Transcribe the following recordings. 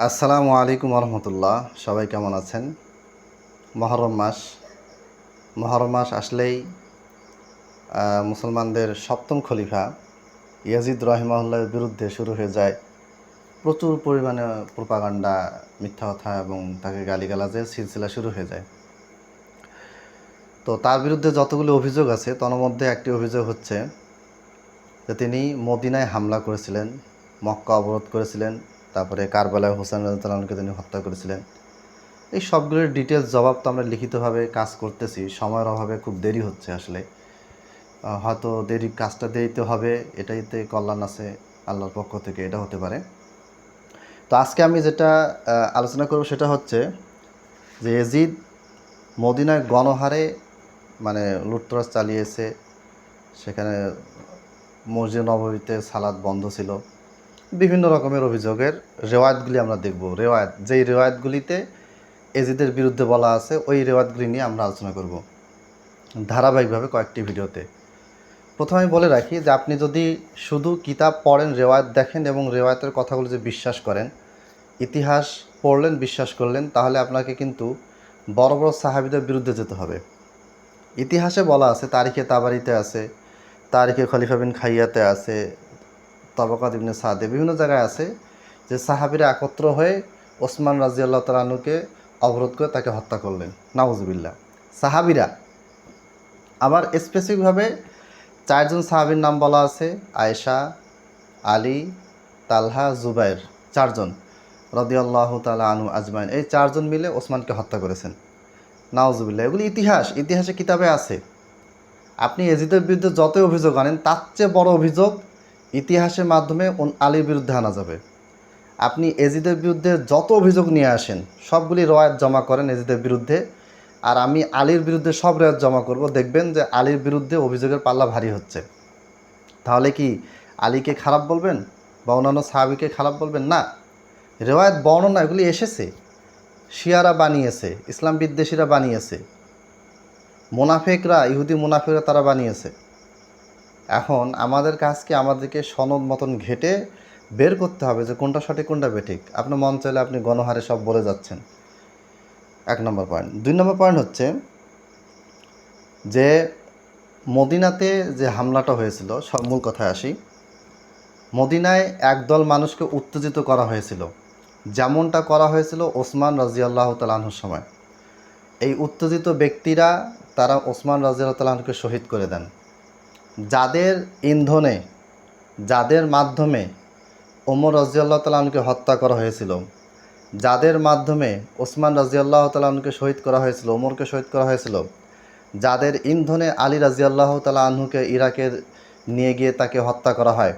আসসালামু আলাইকুম রহমতুল্লাহ। সবাই কেমন আছেন? মহরম মাস আসলেই মুসলমানদের সপ্তম খলিফা ইয়াজিদ রহিমাহুল্লাহর বিরুদ্ধে শুরু হয়ে যায় প্রচুর পরিমাণে প্রোপাগান্ডা, মিথ্যা কথা এবং তাকে গালিগালাজের সিলসিলা শুরু হয়ে যায়। তো তার বিরুদ্ধে যতগুলো অভিযোগ আছে তার মধ্যে একটি অভিযোগ হচ্ছে যে তিনি মদিনায় হামলা করেছিলেন, মক্কা অবরোধ করেছিলেন, তারপরে কারবালায় হোসেন রাদিয়াল্লাহু তিনি হত্যা করেছিলেন। এই সবগুলোর ডিটেলস জবাব তো আমরা লিখিতভাবে কাজ করতেছি, সময়ের অভাবে খুব দেরি হচ্ছে আসলে। হয়তো কাজটা দেরিতে হবে, এটাইতে কল্যাণ আছে আল্লাহর পক্ষ থেকে, এটা হতে পারে। তো আজকে আমি যেটা আলোচনা করব সেটা হচ্ছে যে ইয়াজিদ মদিনায় গণহারে লুটতরাজ চালিয়েছে। সেখানে মসজিদ নববীতে সালাত বন্ধ ছিল। বিভিন্ন রকমের অভিযোগের রেওয়ায়েতগুলি আমরা দেখব। যেই রেওয়ায়েতগুলিতে ইয়াজিদের বিরুদ্ধে বলা আছে ওই রেওয়ায়েতগুলি নিয়ে আমরা আলোচনা করব ধারাবাহিকভাবে কয়েকটি ভিডিওতে। প্রথমে বলে রাখি যে আপনি যদি শুধু কিতাব পড়েন, রেওয়ায়েত দেখেন এবং রেওয়ায়েতের কথাগুলো যে বিশ্বাস করেন, ইতিহাস পড়লেন, বিশ্বাস করলেন, তাহলে আপনাকে কিন্তু বড় বড় সাহাবীদের বিরুদ্ধে যেতে হবে। ইতিহাসে বলা আছে, তারিখে তাবারিতে আছে, তারিখে খলিফা বিন খাইয়াতে আছে, তবাকাত ইবনে সাদে, বিভিন্ন জায়গায় আছে যে সাহাবীরা একত্র হয়ে ওসমান রাদিয়াল্লাহু তাআলা আনহুকে অবরোধ করে তাকে হত্যা করলেন। নাউজুবিল্লাহ। সাহাবীরা আবার স্পেসিফিকভাবে চারজন সাহাবীর নাম বলা আছে, আয়েশা, আলী, তালহা, জুবাইর, চারজন রাদিয়াল্লাহু তাআলা আনহু আজমাইন। এই চারজন মিলে ওসমানকে হত্যা করেছেন। নাউজুবিল্লাহ। এগুলি ইতিহাসে কিতাবে আছে। আপনি ইয়াজিদের বিরুদ্ধে যতই অভিযোগ আনেন, তার চেয়ে বড় অভিযোগ ইতিহাসের মাধ্যমে আলীর বিরুদ্ধে আনা যাবে। আপনি ইয়াজিদের বিরুদ্ধে যত অভিযোগ নিয়ে আসেন, সবগুলি রওয়ায়াত জমা করেন ইয়াজিদের বিরুদ্ধে, আর আমি আলীর বিরুদ্ধে সব রেওয়ায়াত জমা করব, দেখবেন যে আলীর বিরুদ্ধে অভিযোগের পাল্লা ভারী হচ্ছে। তাহলে কি আলীকে খারাপ বলবেন বা অন্যান্য সাহাবীকে খারাপ বলবেন? না, রেওয়ায়াত বর্ণনা এগুলি এসেছে, শিয়ারা বানিয়েছে, ইসলাম বিদ্বেষীরা বানিয়েছে, ইহুদি মুনাফিকরা তারা বানিয়েছে। এখন আমাদের কাজকে আমাদেরকে সনদ মতন ঘেটে বের করতে হবে যে কোনটা সঠিক কোনটা বেঠিক। আপনার মন চাইলে আপনি গণহারে সব বলে যাচ্ছেন। 1 নম্বর পয়েন্ট। 2 নম্বর পয়েন্ট হচ্ছে যে মদিনাতে যে হামলাটা হয়েছিল, সব মূল কথায় আসি। মদিনায় একদল মানুষকে উত্তেজিত করা হয়েছিল, যেমনটা করা হয়েছিল ওসমান রাদিয়াল্লাহু তাআলা আনহুর সময়। এই উত্তেজিত ব্যক্তিরা তারা ওসমান রাদিয়াল্লাহু তাআলা আনহুকে শহীদ করে দেন। যাদের মাধ্যমে ওমর রাদিয়াল্লাহু তাআলা আনহুকে হত্যা করা হয়েছিল, যাদের মাধ্যমে ওসমান রাদিয়াল্লাহু তাআলা আনহুকে শহীদ করা হয়েছিল, ওমরকে শহীদ করা হয়েছিল, যাদের ইন্ধনে আলী রাদিয়াল্লাহু তাআলা আনহুকে ইরাকে নিয়ে গিয়ে তাকে হত্যা করা হয়,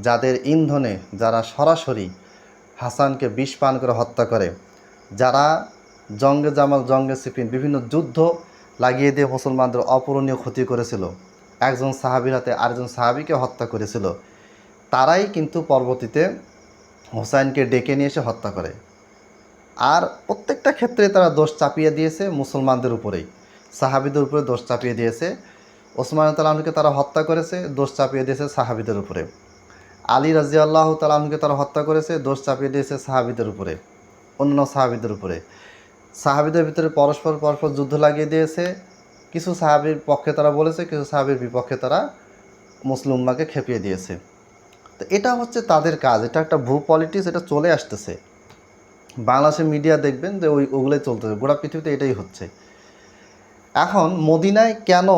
যাদের ইন্ধনে যারা সরাসরি হাসানকে বিষ পান করে হত্যা করে, যারা জঙ্গে জামাল, জঙ্গে সিফিন, বিভিন্ন যুদ্ধ লাগিয়ে দিয়ে মুসলমানদের অপূরণীয় ক্ষতি করেছিল, একজন সাহাবীর হাতে আরেকজন সাহাবীকে হত্যা করেছিল, তারাই কিন্তু পরবর্তীতে হোসাইনকে ডেকে নিয়ে এসে হত্যা করে। আর প্রত্যেকটা ক্ষেত্রে তারা দোষ চাপিয়ে দিয়েছে মুসলমানদের উপরেই, সাহাবীদের উপরে দোষ চাপিয়ে দিয়েছে। ওসমান তাআলা আনহুকে তারা হত্যা করেছে, দোষ চাপিয়ে দিয়েছে সাহাবীদের উপরে। আলী রাদিয়াল্লাহু তাআলা আনহুকে তারা হত্যা করেছে, দোষ চাপিয়ে দিয়েছে সাহাবীদের উপরে, অন্য সাহাবীদের উপরে। সাহাবীদের ভিতরে পরস্পর যুদ্ধ লাগিয়ে দিয়েছে। কিছু সাহাবীর পক্ষে তারা বলেছে, কিছু সাহাবীর বিপক্ষে তারা মুসলিম উম্মাহকে খেপিয়ে দিয়েছে। তো এটা হচ্ছে তাদের কাজ। এটা একটা পলিটিক্স, এটা চলে আসতেছে। বাংলাদেশের মিডিয়া দেখবেন যে ওগুলোই চলতেছে, গোটা পৃথিবীতে এটাই হচ্ছে। এখন মদিনায় কেন,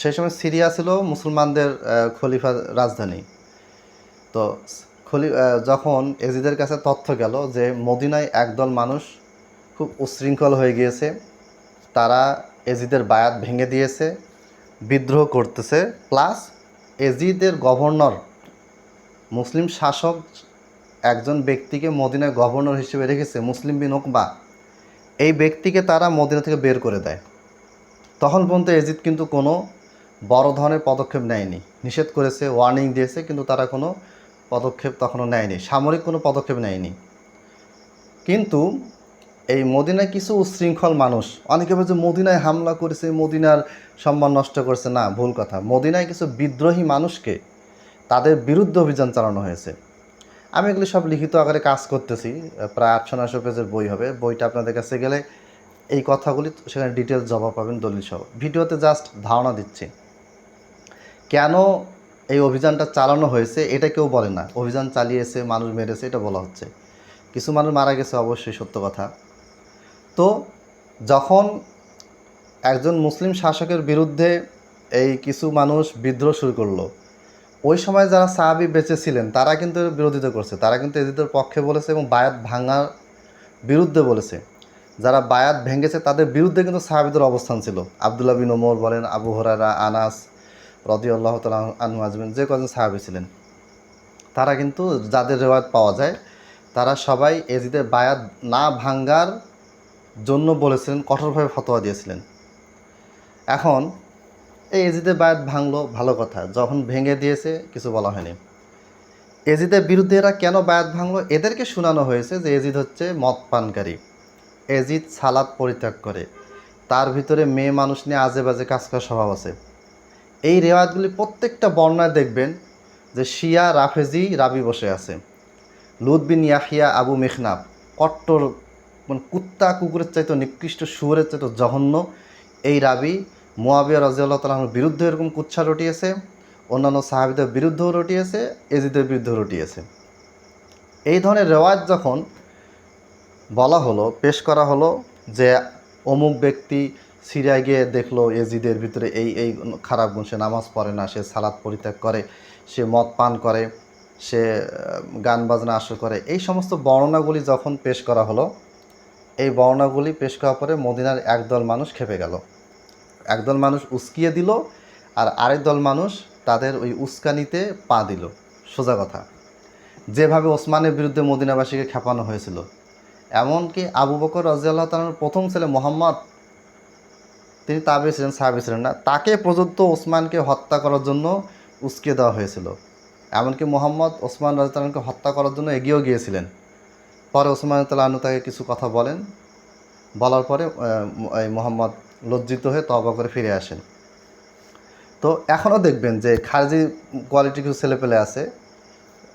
সেই সময় সিরিয়া ছিল মুসলমানদের খলিফা রাজধানী। তো যখন ইয়াজিদের কাছে তথ্য গেল যে মদিনায় একদল মানুষ খুব উচ্ছৃঙ্খল হয়ে গিয়েছে, তারা ইয়াজিদের বায়াত ভেঙে দিয়েছে, বিদ্রোহ করতেছে, প্লাস ইয়াজিদের গভর্নর, মুসলিম শাসক একজন ব্যক্তিকে মদিনার গভর্নর হিসেবে রেখেছে, মুসলিম বিন উকবা, এই ব্যক্তিকে তারা মদিনা থেকে বের করে দেয়। তখন পর্যন্ত ইয়াজিদ কিন্তু কোনো বড় ধরনের পদক্ষেপ নেয়নি। নিষেধ করেছে, ওয়ার্নিং দিয়েছে, কিন্তু তারা কোনো পদক্ষেপ তখনও নেয়নি, সামরিক কোনো পদক্ষেপ নেয়নি। কিন্তু এই মদিনায় কিছু উচ্ছৃঙ্খল মানুষ, অনেকে বলছে মদিনায় হামলা করেছে, মদিনার সম্মান নষ্ট করেছে। না, ভুল কথা। মদিনায় কিছু বিদ্রোহী মানুষকে, তাদের বিরুদ্ধে অভিযান চালানো হয়েছে। আমি এগুলি সব লিখিত আকারে কাজ করতেছি, প্রায় 800-900 পেজের বই হবে। বইটা আপনাদের কাছে গেলে এই কথাগুলি সেখানে ডিটেলস জবাব পাবেন দলিল সহ। ভিডিওতে জাস্ট ধারণা দিচ্ছি কেন এই অভিযানটা চালানো হয়েছে, এটা কেউ বলে না। অভিযান চালিয়েছে, মানুষ মেরেছে, এটা বলা হচ্ছে। কিছু মানুষ মারা গেছে, অবশ্যই সত্য কথা। তো যখন একজন মুসলিম শাসকের বিরুদ্ধে এই কিছু মানুষ বিদ্রোহ শুরু করলো, ওই সময় যারা সাহাবী বেঁচে ছিলেন তারা কিন্তু এর বিরোধিতা করছে, তারা কিন্তু এজিদের পক্ষে বলেছে এবং বায়াত ভাঙার বিরুদ্ধে বলেছে। যারা বায়াত ভেঙেছে তাদের বিরুদ্ধে কিন্তু সাহাবীদের অবস্থান ছিল। আব্দুল্লাহ বিন ওমর বলেন, আবু হুরায়রা, আনাস রাদিয়াল্লাহু তাআলা আনহু আজমাইন, যে কজন সাহাবী ছিলেন তারা কিন্তু, যাদের রিওয়ায়াত পাওয়া যায়, তারা সবাই এজিদের বায়াত না ভাঙ্গার জন্য বলেছিলেন, কঠোরভাবে ফতোয়া দিয়েছিলেন। এখন এই এজিদের বায়াত ভাঙলো, ভালো কথা। যখন ভেঙে দিয়েছে কিছু বলা হয়নি। এজিদের বিরুদ্ধে এরা কেন বায়াত ভাঙলো? এদেরকে শোনানো হয়েছে যে এজিদ হচ্ছে মদ পানকারী, এজিদ সালাত পরিত্যাগ করে, তার ভিতরে মেয়ে মানুষ নিয়ে আজে বাজে কাজ করার স্বভাব আছে। এই রেওয়ায়তগুলি প্রত্যেকটা বর্ণায় দেখবেন যে শিয়া রাফেজি রাবি বসে আছে। লুত বিন ইয়াহিয়া আবু মেখনাব কট্টর, মানে কুত্তা কুকুরের চাইতে নিকৃষ্ট, শুয়োরের চাইতে জঘন্য এই রাবি মুয়াবিয়া রাদিয়াল্লাহু তাআলার বিরুদ্ধে এরকম কুৎসা রটিয়েছে, অন্যান্য সাহাবীদের বিরুদ্ধেও রটিয়েছে, এজিদের বিরুদ্ধেও রটিয়েছে। এই ধরনের রেওয়ায়ত যখন বলা হলো, পেশ করা হলো যে অমুক ব্যক্তি সিরিয়ায় গিয়ে দেখলো এজিদের ভিতরে এই এই খারাপ গুণ, সে নামাজ পড়ে না, সে সালাত পরিত্যাগ করে, সে মদ পান করে, সে গান বাজনা আসর করে, এই সমস্ত বর্ণনাগুলি যখন পেশ করা হলো, এই বর্ণনাগুলি পেশ করার পরে মদিনার একদল মানুষ খেপে গেল, একদল মানুষ উস্কিয়ে দিল, আর আরেক দল মানুষ তাদের ওই উস্কানিতে পা দিল। সোজা কথা, যেভাবে ওসমানের বিরুদ্ধে মদিনাবাসীকে খেপানো হয়েছিল, এমনকি আবু বকর রাদিয়াল্লাহু তাআলার প্রথম ছেলে মুহাম্মদ, তিনি তাবে ছিলেন, সাহাবী ছিলেন না, তাকে প্রযুক্ত ওসমানকে হত্যা করার জন্য উস্কিয়ে দেওয়া হয়েছিল। এমনকি মুহাম্মদ ওসমান রাদিয়াল্লাহু তাআলাকে হত্যা করার জন্য এগিয়েও গিয়েছিলেন। পরে ওসমান রাদিয়াল্লাহু আনহু তাকে কিছু কথা বলেন, বলার পরে এই মুহাম্মদ লজ্জিত হয়ে তওবা করে ফিরে আসেন। তো এখনও দেখবেন যে খারিজি কোয়ালিটি কিছু ছেলেপেলে আছে,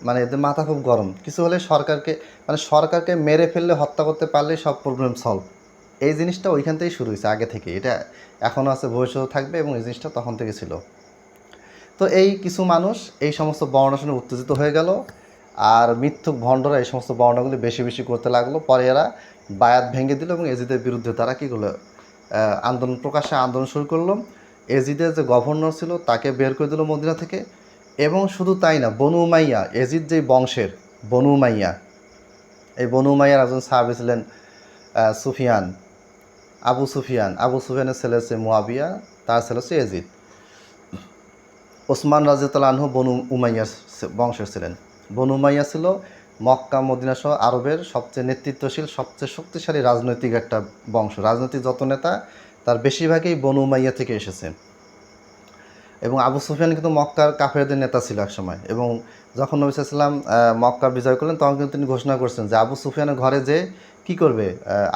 মানে এদের মাথা খুব গরম। কিছু হলে সরকারকে, মানে সরকারকে মেরে ফেললে, হত্যা করতে পারলেই সব প্রবলেম সলভ। এই জিনিসটা ওইখান থেকেই শুরু হয়েছে, আগে থেকে। এটা এখনও আছে, ভবিষ্যতেও থাকবে, এবং এই জিনিসটা তখন থেকে ছিল। তো এই কিছু মানুষ এই সমস্ত বর্ণনা শুনে উত্তেজিত হয়ে গেল, আর মিথ্যুক ভণ্ডরা এই সমস্ত বর্ণনাগুলি বেশি বেশি করতে লাগলো। পরে এরা বায়াত ভেঙে দিল এবং এজিদের বিরুদ্ধে তারা কী করলো, আন্দোলন, প্রকাশ্যে আন্দোলন শুরু করলো। এজিদের যে গভর্নর ছিল তাকে বের করে দিল মদিনা থেকে। এবং শুধু তাই না, বনু উমাইয়া, এজিদ যেই বংশের বনু উমাইয়া, এই বনু উমাইয়ার একজন সাহাবী ছিলেন সুফিয়ান, আবু সুফিয়ানের ছেলে হচ্ছে মুয়াবিয়া, তার ছেলে হচ্ছে এজিদ। ওসমান রাদিয়াল্লাহু আনহু বনু উমাইয়ার বংশের ছিলেন। বনু উমাইয়া ছিল মক্কা মদিনা সহ আরবের সবচেয়ে নেতৃত্বশীল, সবচেয়ে শক্তিশালী রাজনৈতিক একটা বংশ। রাজনৈতিক যত নেতা, তার বেশিরভাগই বনু উমাইয়া থেকে এসেছে। এবং আবু সুফিয়ান কিন্তু মক্কার কাফেরদের নেতা ছিল এক সময়। এবং যখন নবী সাল্লাল্লাহু আলাইহি ওয়াসাল্লাম মক্কা বিজয় করলেন, তখন কিন্তু তিনি ঘোষণা করছেন যে আবু সুফিয়ানের ঘরে যে কী করবে,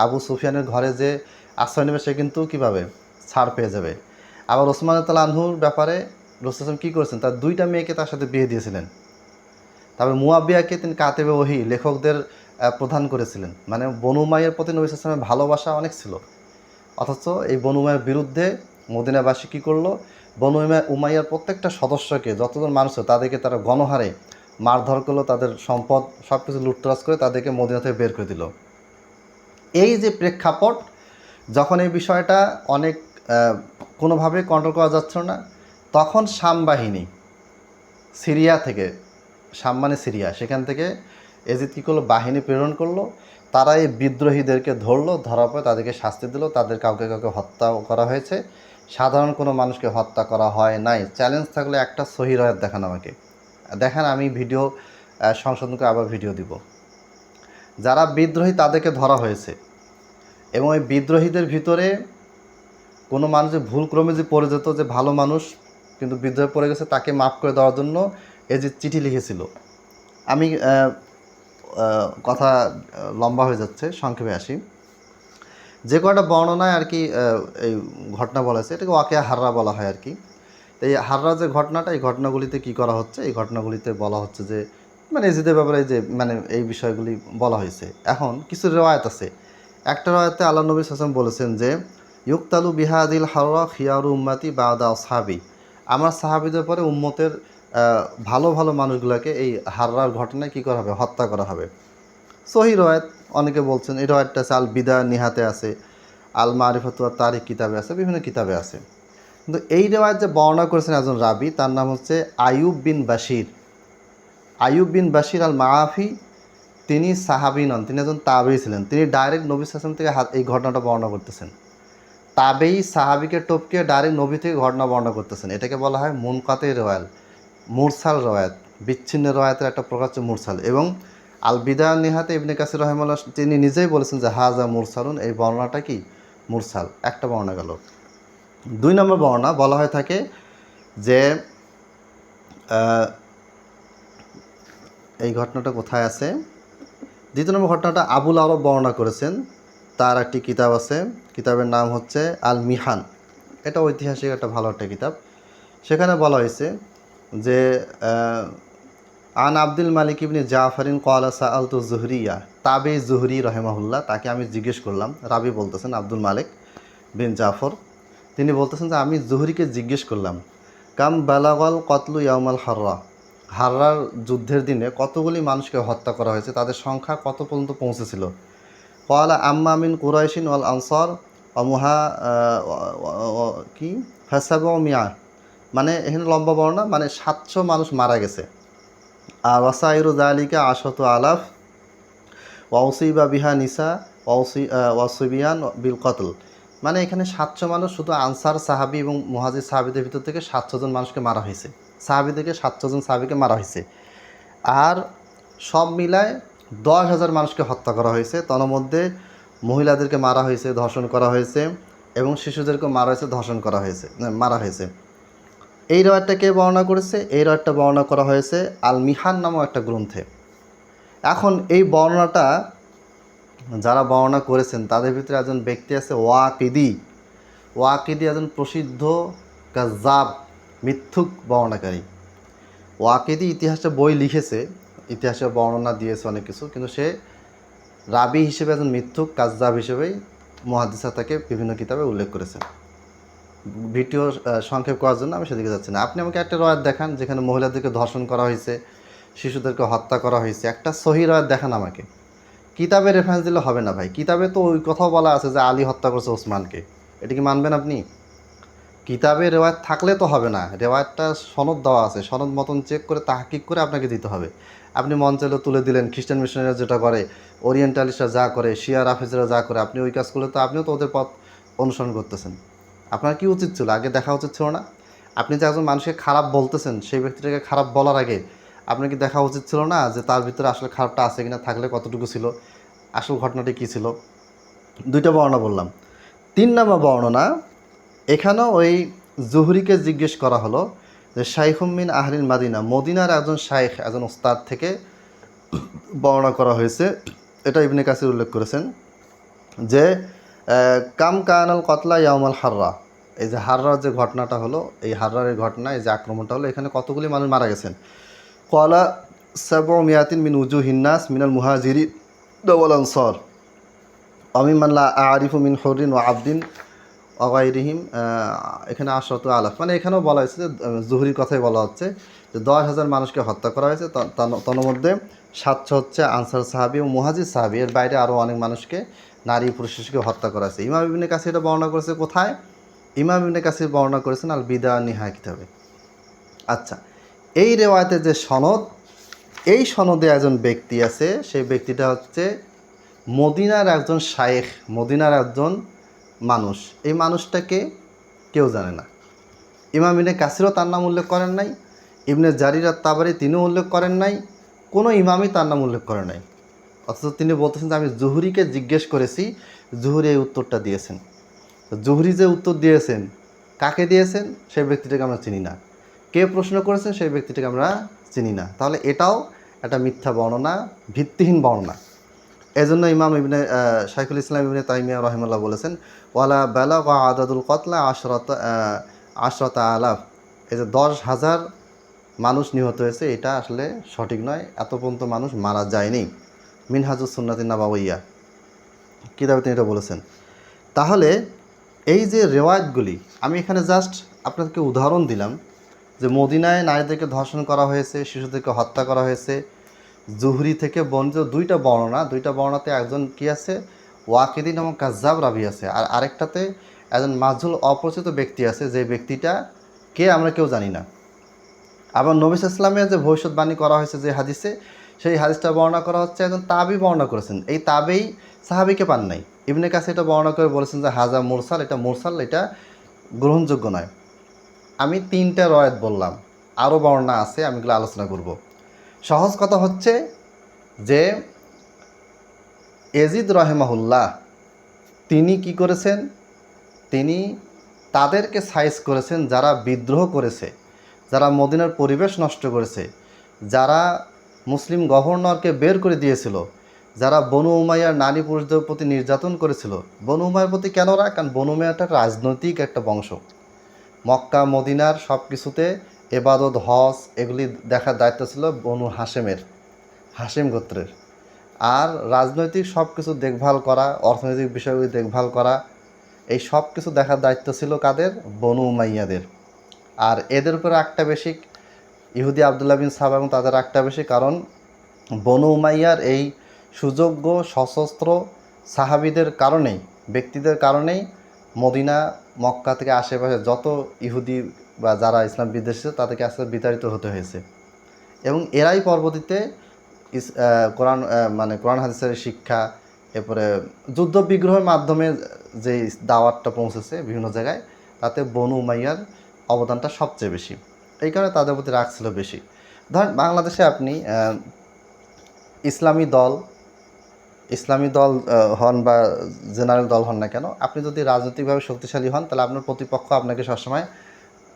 আবু সুফিয়ানের ঘরে যে আশ্রয় নেবে সে কিন্তু কীভাবে ছাড় পেয়ে যাবে। আবার ওসমান রাদিয়াল্লাহু আনহুর ব্যাপারে রাসূল কী করেছেন, তার দুইটা মেয়েকে তার সাথে বিয়ে দিয়েছিলেন। তবে মুয়াবিয়াকে তিনি কাতেবে ওহী, লেখকদের প্রধান করেছিলেন। মানে বনু উমাইয়ার প্রতি নবী সাল্লাল্লাহু আলাইহি ওয়াসাল্লামের ভালোবাসা অনেক ছিল। অথচ এই বনু উমাইয়ার বিরুদ্ধে মদিনাবাসী কী করলো, বনু উমাইয়ার প্রত্যেকটা সদস্যকে, যতজন মানুষ ছিল তাদেরকে তারা গণহারে মারধর করলো, তাদের সম্পদ সব কিছু লুটতরাজ করে তাদেরকে মদিনা থেকে বের করে দিল। এই যে প্রেক্ষাপট, যখন এই বিষয়টা অনেক কোনোভাবে কন্ট্রোল করা যাচ্ছিল না, তখন শাম বাহিনী, সিরিয়া থেকে, শাম মানে সিরিয়া, সেখান থেকে এজিদ কী করলো, বাহিনী প্রেরণ করলো। তারা এই বিদ্রোহীদেরকে ধরলো, ধরার পরে তাদেরকে শাস্তি দিল। তাদের কাউকে কাউকে হত্যাও করা হয়েছে, সাধারণ কোনো মানুষকে হত্যা করা হয় নাই। চ্যালেঞ্জ থাকলে একটা সহিহ রায়াত দেখান আমাকে, দেখেন, আমি ভিডিও সংশোধন করে আবার ভিডিও দিব। যারা বিদ্রোহী তাদেরকে ধরা হয়েছে, এবং এই বিদ্রোহীদের ভিতরে কোনো মানুষ যে ভুলক্রমে যে পড়ে যেত, যে ভালো মানুষ কিন্তু বিদ্রোহে পড়ে গেছে, তাকে মাফ করে দেওয়ার জন্য এই যে চিঠি লিখেছিল। আমি কথা লম্বা হয়ে যাচ্ছে, সংক্ষেপে আসি। যে কয়টা বর্ণনায় আর কি এই ঘটনা বলা হয়েছে, এটাকে ওয়াকিয়া হাররা বলা হয় আর কি। এই হাররা যে ঘটনাটা, এই ঘটনাগুলিতে কী করা হচ্ছে, এই ঘটনাগুলিতে বলা হচ্ছে যে মানে এজিদের ব্যাপারে যে মানে এই বিষয়গুলি বলা হয়েছে। এখন কিছু রেওয়ায়ত আছে। একটা রেওয়ায়তে আল্লাহ নবী সাল্লাল্লাহু আলাইহি ওয়াসাল্লাম বলেছেন যে ইউকতালু বিহাদিল হাররা খিয়ারু উম্মতি বাদা আসহাবি, আমার সাহাবীদের পরে উম্মতের ভালো ভালো মানুষগুলোকে এই হাররার ঘটনায় কী করা হবে, হত্যা করা হবে। সহি রওয়ায়াত, অনেকে বলছেন এই রওয়ায়াতটা আছে আল বিদা নিহাতে আছে, আল মারিফাতু ওয়াত তারিখ কিতাবে আছে, বিভিন্ন কিতাবে আছে। কিন্তু এই রেওয়ায়াত যে বর্ণনা করেছেন একজন রাবি, তার নাম হচ্ছে আইয়ুব বিন বাশির। আইয়ুব বিন বাশির আল মাআফি, তিনি সাহাবী নন, তিনি একজন তাবেঈ ছিলেন। তিনি ডাইরেক্ট নবী সাল্লাল্লাহু আলাইহি ওয়াসাল্লাম থেকে এই ঘটনাটা বর্ণনা করতেছেন। তাবেঈ সাহাবীকে টপকে ডাইরেক্ট নবী থেকে ঘটনা বর্ণনা করতেছেন। এটাকে বলা হয় মুনকাতি রওয়ায়াত, মুরসাল রওয়ায়াত, বিচ্ছিন্ন রওয়ায়াতের একটা প্রকার হচ্ছে মুরসাল। এবং আল বিদা নিহাতে ইবনে কাসির রাহিমাহুল্লাহ তিনি নিজেই বলেছেন যে হাজা মুরসালুন, এই বর্ণনাটা কি মুরসাল। একটা বর্ণনা গেল। 2 নম্বর বর্ণনা বলা হয়ে থাকে যে এই ঘটনাটা কোথায় আছে, 2 নম্বর ঘটনাটা আবুল আরব বর্ণনা করেছেন। তার একটি কিতাব আছে, কিতাবের নাম হচ্ছে আল মিহান। এটা ঐতিহাসিক একটা ভালো একটা কিতাব। সেখানে বলা হয়েছে যে আন আব্দুল মালিক ইবনে জাফরিন ক্বালা সাআলতু জুহরিয়া, তাবেঈ জুহরি রাহিমাহুল্লাহ, তাকে আমি জিজ্ঞেস করলাম। রাবি বলতেছেন আব্দুল মালিক বিন জাফর, তিনি বলতেছেন যে আমি জুহরিকে জিজ্ঞেস করলাম কাম বালাগল কতলু ইয়াউমাল হাররা, হাররার যুদ্ধের দিনে কতগুলি মানুষকে হত্যা করা হয়েছে, তাদের সংখ্যা কত পর্যন্ত পৌঁছেছিল। ক্বালা আম্মা মিন কুরাইশিন ওয়াল আনসার অমুহা কি হাসাব মিয়া, মানে এখানে লম্বা বর্ণনা, মানে 700 মানুষ মারা গেছে। আর ওয়াসাইরু যালিকা আশত আলাফ ওয়াউসিবা বিহা নিসা ওয়াসিবিয়ান বিল কতল, মানে এখানে 700 মানুষ শুধু আনসার সাহাবি এবং মুহাজির সাহাবিদের ভিতর থেকে 700 জন মানুষকে মারা হয়েছে, সাহাবিদেরকে 700 জন সাহাবিকে মারা হয়েছে। আর সব মিলায় 10,000 মানুষকে হত্যা করা হয়েছে। তার মধ্যে মহিলাদেরকে মারা হয়েছে, ধর্ষণ করা হয়েছে, এবং শিশুদেরকে মারা হয়েছে, ধর্ষণ করা হয়েছে, মারা হয়েছে। এই রওয়ায়াতটা কে বর্ণনা করেছে? এই রওয়ায়াতটা বর্ণনা করা হয়েছে আল মিহান নামক একটা গ্রন্থে। এখন এই বর্ণনাটা যারা বর্ণনা করেছেন তাদের ভিতরে একজন ব্যক্তি আছে ওয়াকিদি। ওয়াকিদি একজন প্রসিদ্ধ কাজ্জাব, মিথ্যুক বর্ণনাকারী। ওয়াকিদি ইতিহাসে বই লিখেছে, ইতিহাসে বর্ণনা দিয়েছে অনেক কিছু, কিন্তু সে রাবি হিসেবে একজন মিথ্যুক কাজ্জাব হিসেবেই মুহাদ্দিসরা তাকে বিভিন্ন কিতাবে উল্লেখ করেছে। ভিডিও সংক্ষেপ করার জন্য আমি সেদিকে যাচ্ছি না। আপনি আমাকে একটা রওয়ায়াত দেখান যেখানে মহিলাদেরকে ধর্ষণ করা হয়েছে, শিশুদেরকে হত্যা করা হয়েছে, একটা সহি রওয়ায়াত দেখান আমাকে। কিতাবে রেফারেন্স দিলে হবে না ভাই। কিতাবে তো ওই কথাও বলা আছে যে আলী হত্যা করছে ওসমানকে, এটা কি মানবেন আপনি? কিতাবে রেওয়ায়াত থাকলে তো হবে না, রেওয়ায়াতটা সনদ দেওয়া আছে, সনদ মতন চেক করে তাহকিক করে আপনাকে দিতে হবে। আপনি মন চাইলে তুলে দিলেন, খ্রিস্টান মিশনারিরা যেটা করে, ওরিয়েন্টালিস্টরা যা করে, শিয়া রাফেজরা যা করে, আপনি ওই কাজ করলে তো আপনিও তো ওদের পথ অনুসরণ করতেছেন। আপনার কি উচিত ছিল? আগে দেখা উচিত ছিল না? আপনি যে একজন মানুষকে খারাপ বলতেছেন, সেই ব্যক্তিটাকে খারাপ বলার আগে আপনার কি দেখা উচিত ছিল না যে তার ভিতরে আসলে খারাপটা আছে কিনা, থাকলে কতটুকু ছিল, আসল ঘটনাটি কী ছিল? 2টা বর্ণনা বললাম। 3 নম্বর বর্ণনা, এখানেও ওই জুহরিকে জিজ্ঞেস করা হলো যে শাইখুম মিন আহলিল মাদিনা, মদিনার একজন শাইখ, একজন ওস্তাদ থেকে বর্ণনা করা হয়েছে। এটা ইবনে কাসির উল্লেখ করেছেন যে কাম কানাল কতলা ইয়াউমাল হাররা, এই যে হাররার যে ঘটনাটা হলো, এই হাররারের ঘটনা, এই যে আক্রমণটা হলো, এখানে কতগুলি মানুষ মারা গেছেন। কলা সাবউ মিয়াতিন মিন উজুহিন নাস মিনাল মুহাজিরিন ওয়াল আনসার অমিমান লা আরিফু মিন হুরিন ওয়া আবদিন অগাইরিহিম, এখানে আশরাতু আলাফ, মানে এখানেও বলা হয়েছে যে জুহরির কথাই বলা হচ্ছে যে 10,000 মানুষকে হত্যা করা হয়েছে। তন্মধ্যে 700 হচ্ছে আনসার সাহাবি ও মুহাজির সাহাবি, এর বাইরে আরও অনেক মানুষকে, নারী পুরুষ শিশুকে হত্যা করা হয়েছে। ইমাম ইবনে কাসির এটা বর্ণনা করেছে কোথায়? ইমাম ইবনে কাসির বর্ণনা করেছেন আল বিদা নিহা কিতাবে। আচ্ছা, এই রেওয়ায়তের যে সনদ, এই সনদে একজন ব্যক্তি আছে, সেই ব্যক্তিটা হচ্ছে মদিনার একজন শায়েখ, মদিনার একজন মানুষ। এই মানুষটাকে কেউ জানে না। ইমাম ইবনে কাসিরও তার নাম উল্লেখ করেন নাই, ইবনে জারির আত-তাবারি তিনিও উল্লেখ করেন নাই, কোনো ইমামই তার নাম উল্লেখ করেন নাই। অথচ তিনি বলতেছেন যে আমি জুহরিকে জিজ্ঞেস করেছি, জুহরি এই উত্তরটা দিয়েছেন। জুহরি যে উত্তর দিয়েছেন, কাকে দিয়েছেন? সেই ব্যক্তিটাকে আমরা চিনি না। কে প্রশ্ন করেছেন? সেই ব্যক্তিটাকে আমরা চিনি না। তাহলে এটাও একটা মিথ্যা বর্ণনা, ভিত্তিহীন বর্ণনা। এজন্য ইমাম ইবনে শাইখুল ইসলাম ইবনে তাইমিয়া রাহিমাহুল্লাহ বলেছেন ওয়ালা বালাগা আদাদুল কতলা আশরাতা আলাফ, এই যে 10,000 মানুষ নিহত হয়েছে, এটা আসলে সঠিক নয়। এত পর্যন্ত মানুষ মারা যায়নি। মিনহাজুস সুন্নাতিন নাবাওয়িয়া কিতাবে তিনি এটা বলেছেন। তাহলে এই যে রেওয়ায়তগুলি, আমি এখানে জাস্ট আপনাদেরকে উদাহরণ দিলাম যে মদিনায় নারীদেরকে ধর্ষণ করা হয়েছে, শিশুদেরকে হত্যা করা হয়েছে। জুহরি থেকে বর্ণিত দুইটা বর্ণনাতে একজন কি আছে, ওয়াকিদি নামক কাজ্জাব রাবি আছে, আর আরেকটাতে একজন মাজহুল অপরিচিত ব্যক্তি আছে, যে ব্যক্তিটা কে আমরা কেউ জানি না। আবার নবী সাল্লাল্লাহু আলাইহি ওয়াসাল্লামের যে ভবিষ্যৎবাণী করা হয়েছে যে হাদিসে, সেই হাদিসটা বর্ণনা করা হচ্ছে একজন তাবি বর্ণনা করেছেন। এই তাবেই সাহাবিকে পান নাই। ইবনে কাসির এটা বর্ণনা করে বলেছেন যে হাজা মুরসাল, এটা গ্রহণযোগ্য নয়। আমি 3টা রয়াত বললাম, আরও বর্ণনা আছে, আমি এগুলো আলোচনা করব। সহজ কথা হচ্ছে যে ইয়াজিদ রাহিমাহুল্লাহ তিনি কি করেছেন, তিনি তাদেরকে সাইজ করেছেন যারা বিদ্রোহ করেছে, যারা মদিনার পরিবেশ নষ্ট করেছে, যারা মুসলিম গভর্নরকে বের করে দিয়েছিল, যারা বনু উমাইয়ার নারী পুরুষদের প্রতি নির্যাতন করেছিল। বনু উমাইয়ার প্রতি কেন রাগ? কারণ বনু উমাইয়াটা রাজনৈতিক একটা বংশ। মক্কা মদিনার সব কিছুতে এবাদত হজ এগুলি দেখার দায়িত্ব ছিল বনু হাশেম গোত্রের। আর রাজনৈতিক সব কিছু দেখভাল করা, অর্থনৈতিক বিষয়গুলি দেখভাল করা, এই সব কিছু দেখার দায়িত্ব ছিল কাদের? বনু উমাইয়াদের। আর এদের উপরে একটা বেশি ইহুদি আবদুল্লাহ বিন সাহাবা এবং তাদের একটা বেশি, কারণ বনু উমাইয়ার এই সুযোগ্য সশস্ত্র সাহাবিদের কারণেই, ব্যক্তিদের কারণেই মদিনা মক্কা থেকে আশেপাশে যত ইহুদি বা যারা ইসলাম বিদ্বেষী তাদেরকে আস্তে বিতাড়িত হতে হয়েছে। এবং এরাই পরবর্তীতে কোরআন হাদিসের শিক্ষা, এরপরে যুদ্ধ বিগ্রহের মাধ্যমে যে দাওয়াতটা পৌঁছেছে বিভিন্ন জায়গায়, তাতে বনু উমাইয়ার অবদানটা সবচেয়ে বেশি। এই কারণে তাদের প্রতি রাগ ছিল বেশি। ধরেন বাংলাদেশে আপনি ইসলামী দল হন বা জেনারেল দল হন না কেন, আপনি যদি রাজনৈতিকভাবে শক্তিশালী হন, তাহলে আপনার প্রতিপক্ষ আপনাকে সবসময়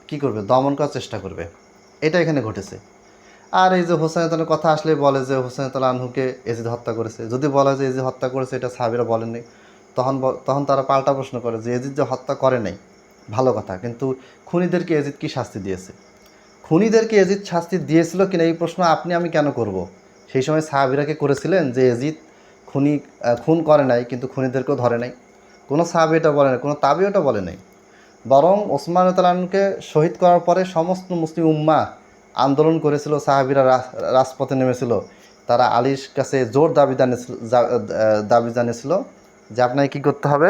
কী করবে? দমন করার চেষ্টা করবে। এটা এখানে ঘটেছে। আর এই যে হোসেন তালার কথা আসলে বলে যে হোসেন তালা আনহুকে এজিদ হত্যা করেছে। যদি বলা যে এজিদ হত্যা করেছে, এটা সাহাবীরা বলেননি, তখন তারা পাল্টা প্রশ্ন করে যে এজিদ যে হত্যা করে নাই ভালো কথা, কিন্তু খুনিদেরকে এজিদ কি শাস্তি দিয়েছে? খুনিদেরকে এজিদ শাস্তি দিয়েছিল কিনা এই প্রশ্ন আপনি আমি কেন করব? সেই সময় সাহাবীরাকে করেছিলেন যে এজিদ খুন করে নাই, কিন্তু খুনিদেরকেও ধরে নাই। কোনো সাহাবী এটা বলে নাই, কোনো তাবি এটা বলে নাই। বরং ওসমান তালানকে শহীদ করার পরে সমস্ত মুসলিম উম্মাহ আন্দোলন করেছিল, সাহাবীরা রাজপথে নেমেছিল। তারা আলীর কাছে জোর দাবি জানিয়েছিল যে আপনাকে কী করতে হবে?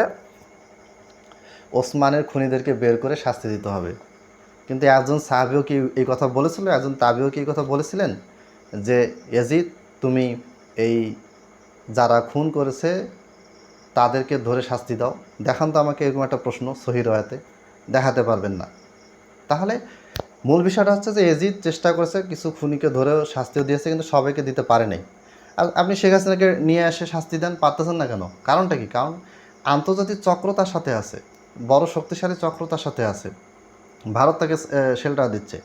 ওসমানের খুনিদেরকে বের করে শাস্তি দিতে হবে। কিন্তু একজন সাহাবীও কি এই কথা বলেছিল? একজন তাবিও কি এই কথা বলেছিলেন যে ইয়াজিদ তুমি এই যারা খুন করেছে তাদেরকে ধরে শাস্তি দাও? দেখান তো আমাকে এরকম একটা প্রশ্ন সহিহ রয়াতে। দেখাতে পারবেন না। তাহলে মূল বিষয়টা হচ্ছে যে ইয়াজিদ চেষ্টা করেছে, কিছু খুনিকে ধরেও শাস্তিও দিয়েছে, কিন্তু সবাইকে দিতে পারে নাই। আর আপনি শেখ হাসিনাকে নিয়ে এসে শাস্তি দেন, পারতেছেন না কেন? কারণটা কি? কারণ আন্তর্জাতিক চক্র তার সাথে আছে, বড় শক্তিশালী চক্র তার সাথে আছে। ভারত তাকে শেল্টার দিচ্ছে।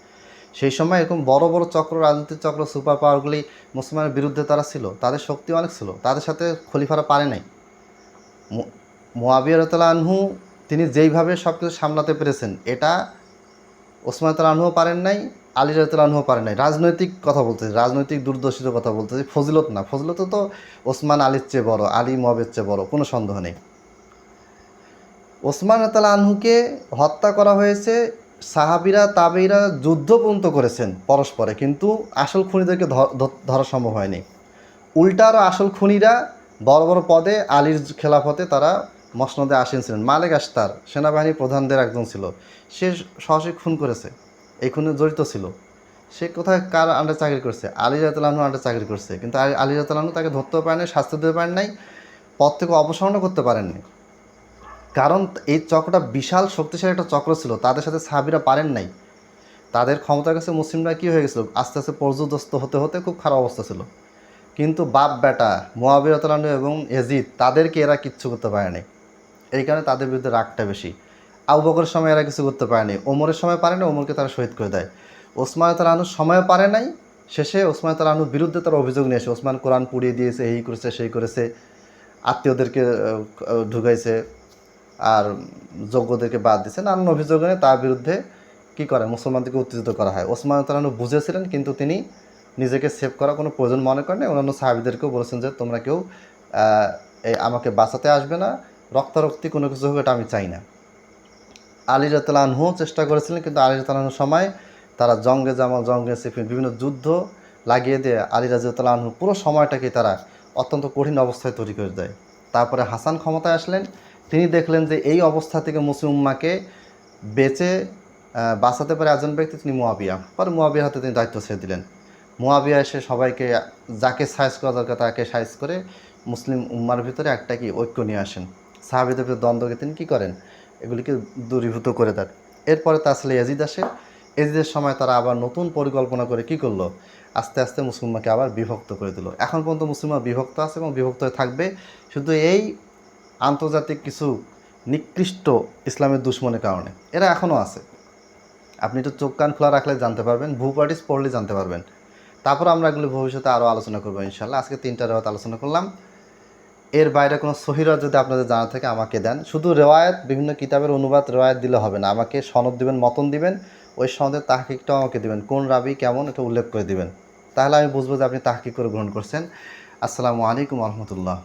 সেই সময় এরকম বড় বড় চক্র, রাজনৈতিক চক্র, সুপার পাওয়ারগুলি মুসলমানের বিরুদ্ধে তারা ছিল, তাদের শক্তি অনেক ছিল, তাদের সাথে খলিফারা পারে নাই। মুআবিয়া রাদিয়াল্লাহু আনহু তিনি যেইভাবে সব কিছু সামলাতে পেরেছেন, এটা ওসমান রাদিয়াল্লাহু আনহুও পারেন নাই, আলী রাদিয়াল্লাহু আনহুও পারেন নাই। রাজনৈতিক কথা বলতেছি, রাজনৈতিক দূরদর্শিত কথা বলতেছি, ফজিলত না। ফজিলত তো ওসমান আলীর চেয়ে বড়, আলী মুআবিয়ার চেয়ে বড়, কোনো সন্দেহ নেই। ওসমান রাদিয়াল্লাহু আনহুকে হত্যা করা হয়েছে, সাহাবীরা তাবেঈরা যুদ্ধ পর্যন্ত করেছেন পরস্পরে, কিন্তু আসল খুনিদেরকে ধরা সম্ভব হয়নি। উল্টা আরও আসল খুনিরা বড় বড় পদে আলীর খেলাফতে তারা মসনদে আসীন ছিলেন। মালেক আশতার সেনাবাহিনীর প্রধানদের একজন ছিল, সে সরাসরি খুন করেছে, এই খুনে জড়িত ছিল। সে কোথায় কার আন্ডার চাকরি করছে? আলী রাদিয়াল্লাহু আনহুর আন্ডার চাকরি করছে, কিন্তু আলী রাদিয়াল্লাহু আনহু তাকে ধরতেও পারেন নাই, শাস্তি দিতে পারেন নাই, পদ থেকে অপসারণও করতে পারেননি। কারণ এই চক্রটা বিশাল শক্তিশালী একটা চক্র ছিল, তাদের সাথে সাহাবীরা পারেন নাই। তাদের ক্ষমতার কাছে মুসলিমরা কী হয়ে গেছিলো? আস্তে আস্তে পর্যুদস্ত হতে হতে খুব খারাপ অবস্থা ছিল। কিন্তু বাপ বেটা মুআবিয়া রাদিয়াল্লাহু আনহু এবং ইয়াজিদ, তাদেরকে এরা কিচ্ছু করতে পারেনি। এই কারণে তাদের বিরুদ্ধে রাগটা বেশি। আবু বকরের সময় এরা কিছু করতে পারেনি, ওমরের সময় পারে না, ওমরকে তারা শহীদ করে দেয়। ওসমান রাদিয়াল্লাহু আনহুর সময়ও পারে নাই, শেষে ওসমান রাদিয়াল্লাহু আনহুর বিরুদ্ধে তারা অভিযোগ নিয়ে আসে, ওসমান কোরআন পুড়িয়ে দিয়েছে, এই করেছে সেই করেছে, আত্মীয়দেরকে ঢুকাইছে, আর যোগ্যদেরকে বাদ দিয়েছে, নানান অভিযোগ নিয়ে তার বিরুদ্ধে কী করে মুসলমানদেরকে উত্তেজিত করা হয়। ওসমান তাআলা বুঝেছিলেন, কিন্তু তিনি নিজেকে সেভ করা কোনো প্রয়োজন মনে করেন। অন্যান্য সাহাবীদেরকেও বলেছেন যে তোমরা কেউ এই আমাকে বাঁচাতে আসবে না, রক্তারক্তি কোনো কিছু হোক, এটা আমি চাই না। আলী রাদিয়াল্লাহু আনহুও চেষ্টা করেছিলেন, কিন্তু আলী রাদিয়াল্লাহু আনহুর সময় তারা জঙ্গে জামাল, জঙ্গে সিফিন বিভিন্ন যুদ্ধ লাগিয়ে দিয়ে আলী রাদিয়াল্লাহু আনহু পুরো সময়টাকে তারা অত্যন্ত কঠিন অবস্থায় তৈরি করে দেয়। তারপরে হাসান ক্ষমতায় আসলেন, তিনি দেখলেন যে এই অবস্থা থেকে মুসলিম উম্মাহকে বেঁচে বাঁচাতে পারে একজন ব্যক্তি, তিনি মুয়াবিয়া। পরে মুয়াবিয়ার হাতে তিনি দায়িত্ব ছেড়ে দিলেন। মুয়াবিয়া এসে সবাইকে, যাকে সাইজ করা দরকার তাকে সাইজ করে মুসলিম উম্মার ভিতরে একটা কি ঐক্য নিয়ে আসেন। সাহাবীদের ভিতরে দ্বন্দ্বকে তিনি কী করেন, এগুলিকে দূরীভূত করে দেন। এরপরে তার ছেলে ইয়াজিদ আসে। ইয়াজিদের সময় তারা আবার নতুন পরিকল্পনা করে কী করলো, আস্তে আস্তে মুসলমানকে আবার বিভক্ত করে দিল। এখন পর্যন্ত মুসলমান বিভক্ত আছে এবং বিভক্ত হয়ে থাকবে, শুধু এই আন্তর্জাতিক কিছু নিকৃষ্ট ইসলামের দুশ্মনের কারণে। এরা এখনও আছে। আপনি একটু চোখ কান খোলা রাখলে জানতে পারবেন, ভূ পার্টিস পড়লে জানতে পারবেন। তারপর আমরা এগুলো ভবিষ্যতে আরও আলোচনা করবো ইনশাল্লাহ। আজকে 3টা রেওয়ায়াত আলোচনা করলাম। এর বাইরে কোনো সহিহ রেওয়ায়াত যদি আপনাদের জানা থাকে আমাকে দেন। শুধু রেওয়ায়াত, বিভিন্ন কিতাবের অনুবাদ রেওয়ায়াত দিলে হবে না, আমাকে সনদ দিবেন, মতন দিবেন, ওই সনদের তাহকিকটাও আমাকে দিবেন, কোন রাবি কেমন এটা উল্লেখ করে দিবেন। তাহলে আমি বুঝবো যে আপনি তাহকিক করে গ্রহণ করছেন। আসসালামু আলাইকুম ওয়া রাহমাতুল্লাহ।